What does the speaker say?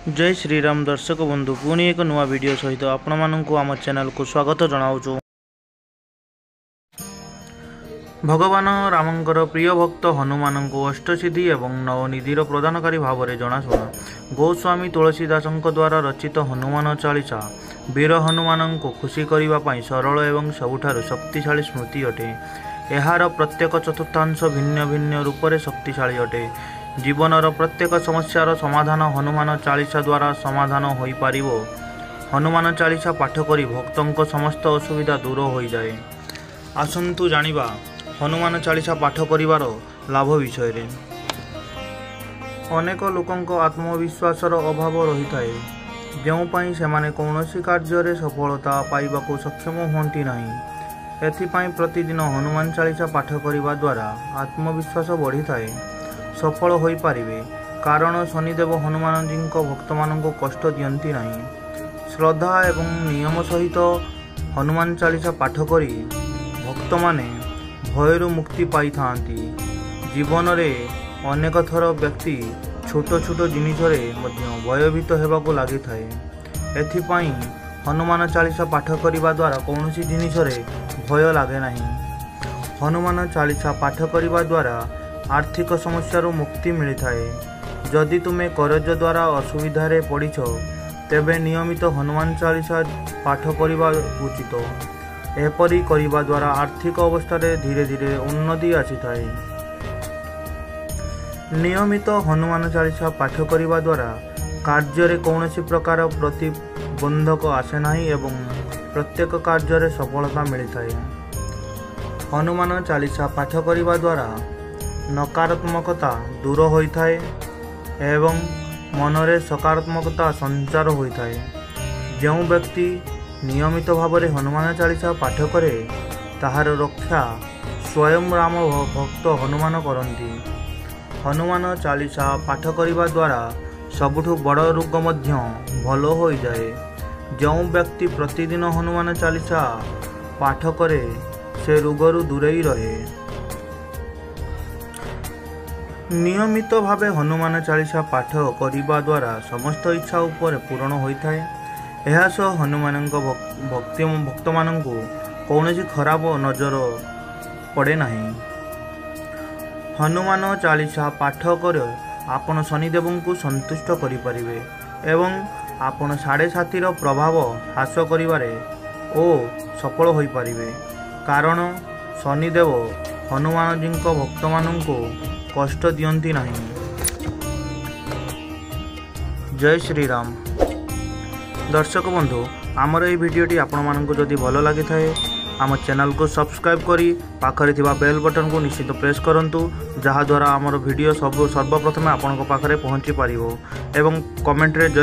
जय श्रीराम दर्शक बंधु पुणी एक नुआ वीडियो सहित आपण मानू आम चैनल को स्वागत जनाऊँ। भगवान रामंकर प्रिय भक्त हनुमान को अष्टसिद्धि एवं नवनिधिर प्रदानकारी भाव में जनाशुना गोस्वामी तुलसीदास द्वारा रचित हनुमान चालीसा वीर हनुमान को खुशी करने सरल एवं सबुठारु शक्तिशाली स्मृति अटे। यार प्रत्येक चतुर्थांश भिन्न भिन्न रूप से शक्तिशाली अटे। जीवनर प्रत्येक समस्यार समाधान हनुमान चालीसा द्वारा समाधान हो पारिबो। हनुमान चालीसा पाठ करी भक्तों समस्त असुविधा दूर हो जाए। आसंतु जानिबा हनुमान चालीसा पाठ करिवार लाभ विषय रे। अनेक लोकंक आत्मविश्वासर अभाव रही थाए, जों सेमाने कौनसी कार्य सफलता पाइबाकू सक्षम होती नहीं। एथिपाई प्रतिदिन हनुमान चालीसा पाठ करिवा द्वारा आत्मविश्वास बढ़ी थाए, सफल हो पारिबे। कारण शनिदेव हनुमान जी भक्त मानक कष्ट दियंती नहीं। श्रद्धा एवं नियम सहित हनुमान चालीसा पाठ करी भक्त माने भयरु मुक्ति पाई थांती। जीवन में अनेक थर व्यक्ति छोट छोट जिनिसरे भयभीत होबाकू लगी थाए। एथिपाई हनुमान चालीसा पाठ करिवा द्वारा कौनसी जिनिसरे भय लगे नहीं। हनुमान चालीसा पाठ करिवा द्वारा आर्थिक समस्यारू मुक्ति मिलता है। जदि तुम्हें करज द्वारा असुविधा पड़ीछ तेबे नियमित हनुमान चालीसा पाठ करवा उचित। एपरी करिवा द्वारा आर्थिक अवस्था धीरे धीरे उन्नति आसी थाए। नियमित हनुमान चालीसा पाठ करवा द्वारा कार्य कौनसी प्रकार प्रतिबंधक आसे नहीं एवं प्रत्येक कार्य सफलता मिलता है। हनुमान चालीसा पाठ करवा द्वारा नकारात्मकता दूर होता है एवं मनरे सकारात्मकता संचार होता है। जो व्यक्ति नियमित भाव में हनुमान चालीसा पाठ करे ताहार रक्षा स्वयं राम भक्त हनुमान करती। हनुमान चालीसा पाठ करने द्वारा सबुठु बड़ रोग मध्य भल हो जाए। जो व्यक्ति प्रतिदिन हनुमान चालीसा पाठ करे से रोगरू दूरेई रहे। नियमित भावे हनुमान चालीसा पाठ करने द्वारा समस्त इच्छा उपर पूरण होता है। यह सह हनुमान भक्त मानक कौन खराब नजर पड़े नहीं। हनुमान चालीसा पाठ कर आपण शनिदेव को संतुष्ट करें एवं आपण 7.5 प्रभाव ह्रास करिवारे ओ सफल हो पारिबे। कारण शनिदेव हनुमान जी भक्त मानक कष्ट दियंती नहीं। जय श्रीराम दर्शक बंधु आमर ये भिडियोटी आपण मानक जदि भल लगी थाए आम चैनल को सब्सक्राइब करी पाखरे थिबा बेल बटन को निश्चित प्रेस करंतु, जहा द्वारा आमर भिडियो सर्वप्रथमे आपण पाखरे पहुँची पारिबो। एवं कमेंट रे जय